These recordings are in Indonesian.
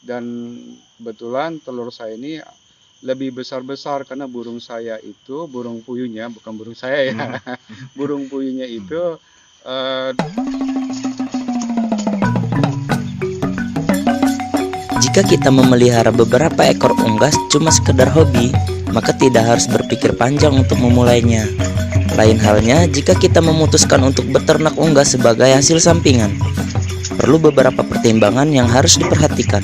Dan kebetulan telur saya ini lebih besar-besar karena burung saya itu, burung puyuhnya, bukan burung saya ya, burung puyuhnya itu eh, Jika kita memelihara beberapa ekor unggas cuma sekedar hobi, maka tidak harus berpikir panjang untuk memulainya. Lain halnya jika kita memutuskan untuk beternak unggas sebagai hasil sampingan. Perlu beberapa pertimbangan yang harus diperhatikan.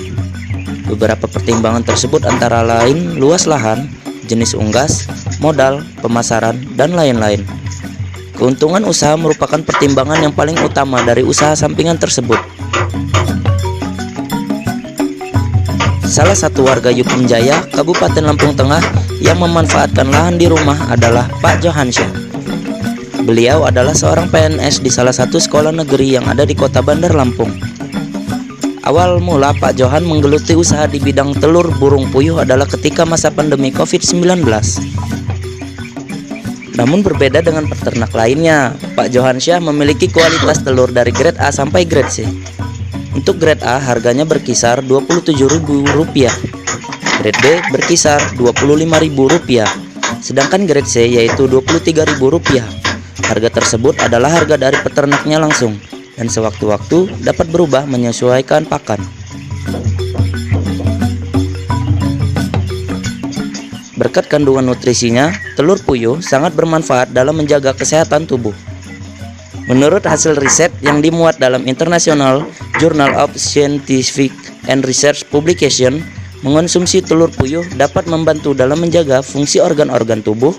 Beberapa pertimbangan tersebut antara lain luas lahan, jenis unggas, modal, pemasaran, dan lain-lain. Keuntungan usaha merupakan pertimbangan yang paling utama dari usaha sampingan tersebut. Salah satu warga Yukum Jaya, Kabupaten Lampung Tengah yang memanfaatkan lahan di rumah adalah Pak Johansyah. Beliau adalah seorang PNS di salah satu sekolah negeri yang ada di kota Bandar Lampung. Awal mula Pak Johan menggeluti usaha di bidang telur burung puyuh adalah ketika masa pandemi COVID-19. Namun berbeda dengan peternak lainnya, Pak Johansyah memiliki kualitas telur dari grade A sampai grade C. Untuk grade A harganya berkisar Rp27.000, grade B berkisar Rp25.000, sedangkan grade C yaitu Rp23.000. Harga tersebut adalah harga dari peternaknya langsung dan sewaktu-waktu dapat berubah menyesuaikan pakan. Berkat kandungan nutrisinya, telur puyuh sangat bermanfaat dalam menjaga kesehatan tubuh. Menurut hasil riset yang dimuat dalam International Journal of Scientific and Research Publication, mengonsumsi telur puyuh dapat membantu dalam menjaga fungsi organ-organ tubuh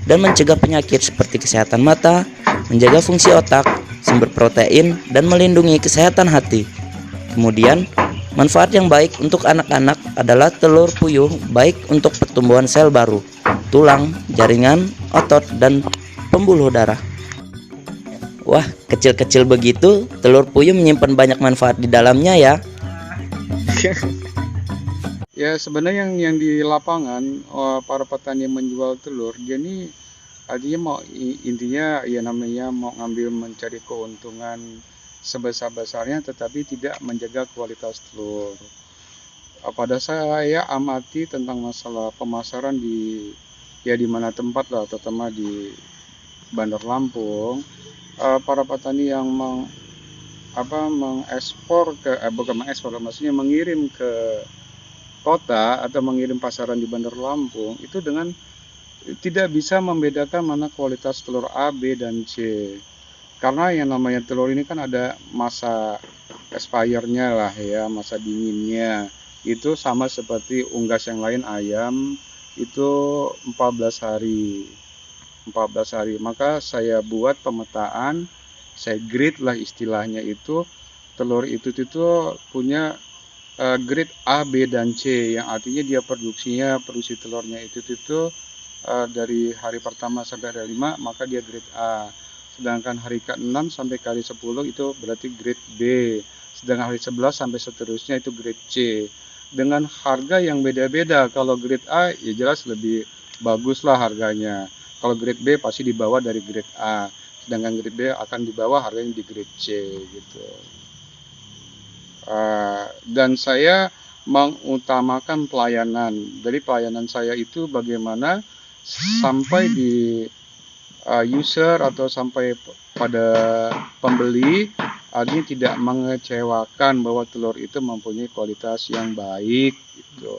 dan mencegah penyakit seperti kesehatan mata, menjaga fungsi otak, sumber protein, dan melindungi kesehatan hati. Kemudian, manfaat yang baik untuk anak-anak adalah telur puyuh baik untuk pertumbuhan sel baru, tulang, jaringan, otot, dan pembuluh darah. Wah, kecil-kecil begitu, telur puyuh menyimpan banyak manfaat di dalamnya ya. ya sebenarnya yang di lapangan para petani yang menjual telur, dia ini artinya intinya ya namanya mau ngambil mencari keuntungan sebesar-besarnya, tetapi tidak menjaga kualitas telur. Pada saya amati tentang masalah pemasaran di mana tempat lah, terutama di Bandar Lampung, para petani yang mengekspor bukan mengekspor, maksudnya mengirim ke kota atau mengirim pasaran di Bandar Lampung itu dengan tidak bisa membedakan mana kualitas telur A, B, dan C. Karena yang namanya telur ini kan ada masa expirednya lah ya, masa dinginnya. Itu sama seperti unggas yang lain, ayam itu 14 hari. 14 hari. Maka saya buat pemetaan, saya grade lah istilahnya itu, telur itu punya grade A, B, dan C, yang artinya dia produksi telurnya itu dari hari pertama sampai hari 5, maka dia grade A. Sedangkan hari ke-6 sampai ke hari 10 itu berarti grade B. Sedangkan hari 11 sampai seterusnya itu grade C. Dengan harga yang beda-beda. Kalau grade A ya jelas lebih bagus lah harganya. Kalau grade B pasti di bawah dari grade A. Sedangkan grade B akan di bawah harganya di grade C gitu. Dan saya mengutamakan pelayanan. Dari pelayanan saya itu bagaimana sampai di user atau sampai pada pembeli, artinya tidak mengecewakan bahwa telur itu mempunyai kualitas yang baik gitu,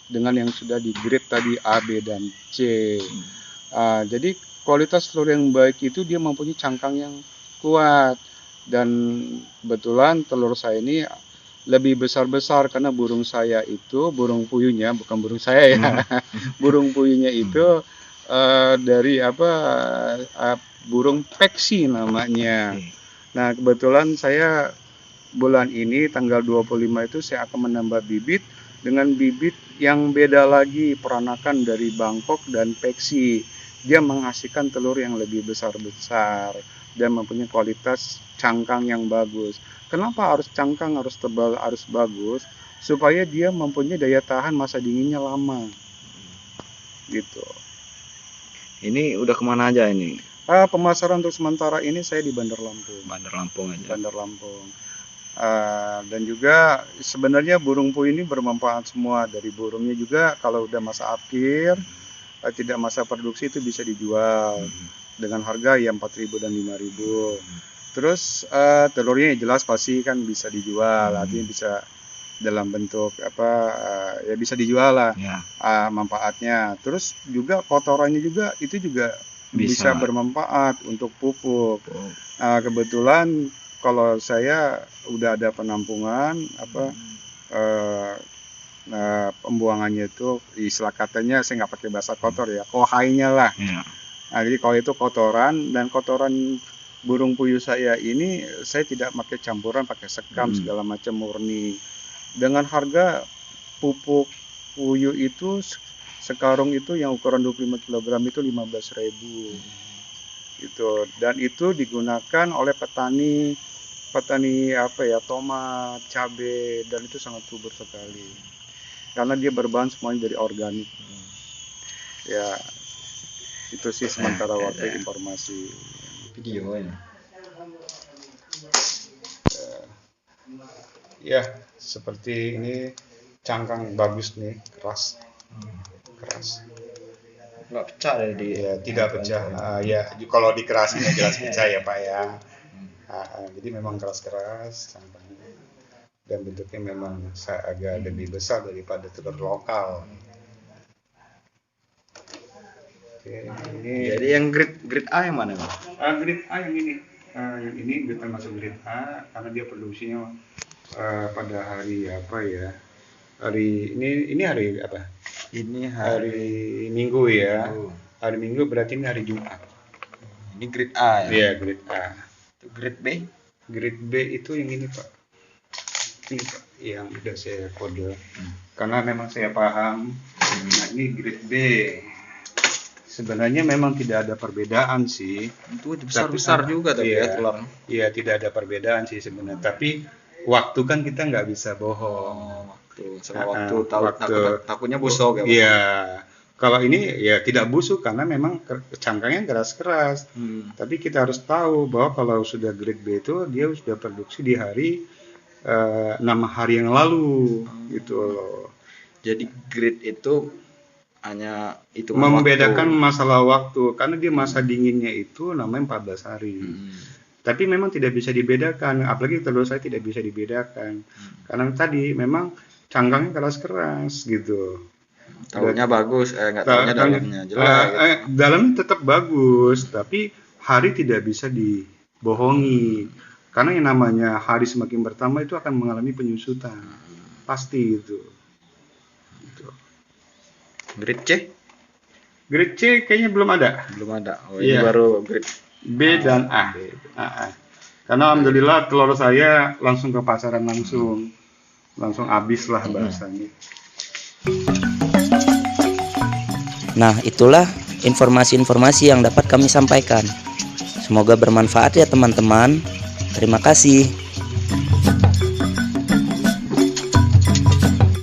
dengan yang sudah di grade tadi A, B, dan C. Jadi kualitas telur yang baik itu dia mempunyai cangkang yang kuat, dan kebetulan telur saya ini lebih besar-besar karena burung saya itu, burung puyuhnya, bukan burung saya ya, burung puyuhnya itu dari burung peksi namanya. Nah, kebetulan saya bulan ini tanggal 25 itu saya akan menambah bibit dengan bibit yang beda lagi, peranakan dari Bangkok dan peksi. Dia menghasilkan telur yang lebih besar-besar dan mempunyai kualitas cangkang yang bagus. Kenapa harus cangkang, harus tebal, harus bagus? Supaya dia mempunyai daya tahan masa dinginnya lama. Gitu. Ini udah kemana aja ini? Pemasaran untuk sementara ini saya di Bandar Lampung. Bandar Lampung aja. Bandar Lampung. Dan juga sebenarnya burung puyuh ini bermanfaat semua. Dari burungnya juga kalau udah masa akhir, tidak masa produksi itu bisa dijual dengan harga ya 4.000 dan 5.000. Terus telurnya jelas pasti kan bisa dijual, artinya bisa dalam bentuk ya bisa dijual lah Ya. manfaatnya. Terus juga kotorannya juga itu juga bisa bermanfaat untuk pupuk. Kebetulan kalau saya udah ada penampungan pembuangannya itu istilah katanya saya nggak pakai bahasa kotor ya, kohainya lah. Ya. Nah, jadi kalau itu kotoran dan kotoran burung puyuh saya ini saya tidak pakai campuran, pakai sekam segala macam murni. Dengan harga pupuk puyuh itu sekarung itu yang ukuran 25 kg itu 15.000. Gitu. Dan itu digunakan oleh petani tomat, cabai, dan itu sangat subur sekali. Karena dia berbahan semuanya dari organik. Ya, itu sih sementara waktu informasi. Video ini. Ya, seperti ini cangkang bagus nih, keras. Nggak pecah dari Ya, tidak pecah. Ya, kalau dikerasin ya jelas pecah ya Pak ya. Jadi memang keras-keras cangkangnya. Dan bentuknya memang agak lebih besar daripada telur lokal. Oke, ini. Jadi yang grade A yang mana, Pak? Grade A yang ini. Yang ini termasuk grade A karena dia produksinya pada hari apa ya? Ini hari apa? Ini Hari Minggu ya. Hari Minggu berarti ini hari Jumat. Ini grade A ya? Iya, grade A. Itu grade B? Grade B itu yang ini Pak. Ini Pak, yang udah saya kode. Karena memang saya paham. Nah, ini grade B. Sebenarnya memang tidak ada perbedaan sih. Itu besar-besar juga tapi ya telurnya. Iya, tidak ada perbedaan sih sebenarnya. Tapi waktu kan kita nggak bisa bohong. Takutnya busuk ya, Pak? Iya. Kalau ini ya tidak busuk karena memang cangkangnya keras-keras. Tapi kita harus tahu bahwa kalau sudah grade B itu dia sudah produksi di hari 6 hari yang lalu gitu loh. Jadi grade itu hanya itu Membedakan masalah waktu karena dia masa dinginnya itu namanya 14 hari. Tapi memang tidak bisa dibedakan, apalagi telur saya tidak bisa dibedakan. Karena tadi memang cangkangnya keras-keras gitu. Tahunya bagus, nggak tahunya dalamnya jelek. Dalamnya tetap bagus, tapi hari tidak bisa dibohongi. Karena yang namanya hari semakin bertambah itu akan mengalami penyusutan. Pasti itu. Grade C? Grade C kayaknya belum ada. Belum ada. Oh, ini baru grade B dan A. Karena alhamdulillah telur saya langsung ke pasaran langsung habis lah bahasanya. Nah, itulah informasi-informasi yang dapat kami sampaikan. Semoga bermanfaat ya teman-teman. Terima kasih.